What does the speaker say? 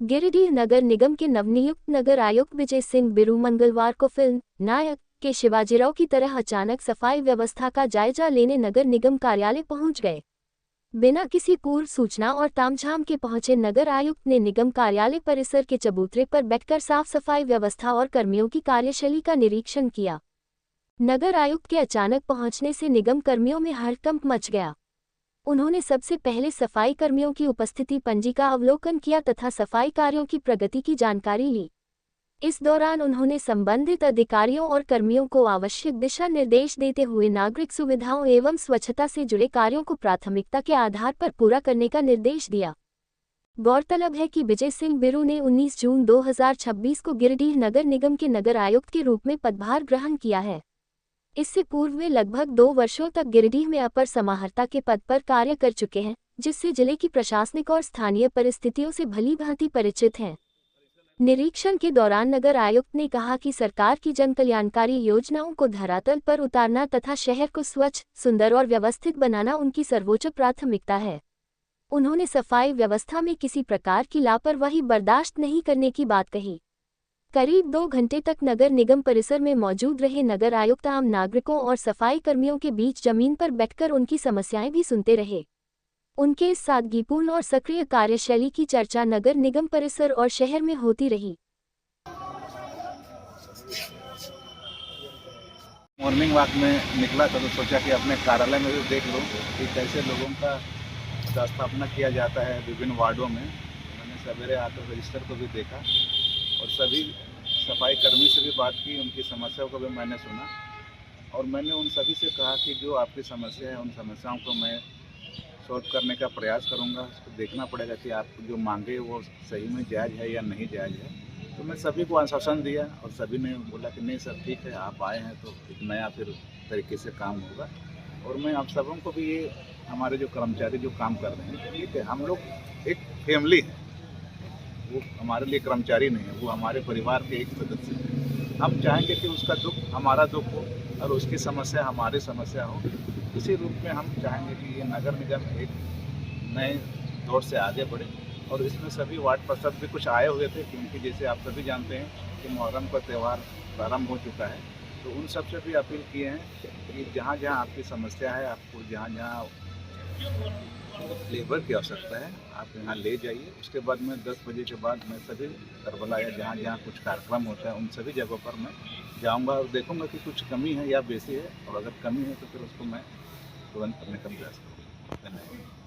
गिरिडीह नगर निगम के नवनियुक्त नगर आयुक्त विजय सिंह बिरू मंगलवार को फिल्म नायक के शिवाजीराव की तरह अचानक सफाई व्यवस्था का जायजा लेने नगर निगम कार्यालय पहुंच गए। बिना किसी पूर्व सूचना और तामझाम के पहुंचे नगर आयुक्त ने निगम कार्यालय परिसर के चबूतरे पर बैठकर साफ सफाई व्यवस्था और कर्मियों की कार्यशैली का निरीक्षण किया। नगर आयुक्त के अचानक पहुंचने से निगम कर्मियों में हड़कंप मच गया। उन्होंने सबसे पहले सफाई कर्मियों की उपस्थिति पंजी का अवलोकन किया तथा सफाई कार्यों की प्रगति की जानकारी ली। इस दौरान उन्होंने संबंधित अधिकारियों और कर्मियों को आवश्यक दिशा निर्देश देते हुए नागरिक सुविधाओं एवं स्वच्छता से जुड़े कार्यों को प्राथमिकता के आधार पर पूरा करने का निर्देश दिया। गौरतलब है कि विजय सिंह बिरू ने 19 जून 2026 को गिरिडीह नगर निगम के नगर आयुक्त के रूप में पदभार ग्रहण किया है। इससे पूर्व वे लगभग 2 वर्षों तक गिरिडीह में अपर समाहर्ता के पद पर कार्य कर चुके हैं, जिससे जिले की प्रशासनिक और स्थानीय परिस्थितियों से भलीभांति परिचित हैं। निरीक्षण के दौरान नगर आयुक्त ने कहा कि सरकार की जनकल्याणकारी योजनाओं को धरातल पर उतारना तथा शहर को स्वच्छ, सुंदर और व्यवस्थित बनाना उनकी सर्वोच्च प्राथमिकता है। उन्होंने सफाई व्यवस्था में किसी प्रकार की लापरवाही बर्दाश्त नहीं करने की बात कही। करीब 2 घंटे तक नगर निगम परिसर में मौजूद रहे नगर आयुक्त आम नागरिकों और सफाई कर्मियों के बीच जमीन पर बैठकर उनकी समस्याएं भी सुनते रहे। उनके इस सादगीपूर्ण और सक्रिय कार्यशैली की चर्चा नगर निगम परिसर और शहर में होती रही। मॉर्निंग वॉक में निकला था तो सोचा कि अपने कार्यालय में भी देख लूं कि कैसे लोगों का स्थापना किया जाता है विभिन्न वार्डों में। मैंने सवेरे आकर रजिस्टर को भी देखा और सभी सफाई कर्मी से भी बात की, उनकी समस्याओं को भी मैंने सुना और मैंने उन सभी से कहा कि जो आपकी समस्या है उन समस्याओं को मैं सॉल्व करने का प्रयास करूंगा। उसको देखना पड़ेगा कि आप जो मांगे वो सही में जायज़ है या नहीं जायज़ है। तो मैं सभी को आश्वासन दिया और सभी ने बोला कि नहीं सर ठीक है, आप आए हैं तो एक नया फिर तरीके से काम होगा। और मैं आप सबों को भी ये हमारे जो कर्मचारी जो काम कर रहे हैं, ठीक है, हम लोग एक फैमिली है, वो हमारे लिए कर्मचारी नहीं है, वो हमारे परिवार के एक सदस्य हैं। हम चाहेंगे कि उसका दुख हमारा दुख हो और उसकी समस्या हमारी समस्या हो। इसी रूप में हम चाहेंगे कि ये नगर निगम एक नए दौर से आगे बढ़े। और इसमें सभी वार्ड पार्षद भी कुछ आए हुए थे क्योंकि जैसे आप सभी जानते हैं कि मुहर्रम का त्यौहार प्रारंभ हो चुका है, तो उन सब से भी अपील किए हैं कि जहाँ जहाँ आपकी समस्या है, आपको जहाँ जहाँ लेबर की आवश्यकता है, आप यहाँ ले जाइए। उसके बाद में 10 बजे के बाद मैं सभी करबला या जहाँ जहाँ कुछ कार्यक्रम होता है उन सभी जगहों पर मैं जाऊँगा और देखूँगा कि कुछ कमी है या बेसी है, और अगर कमी है तो फिर उसको मैं तुरंत करने का प्रयास करूँगा। धन्यवाद।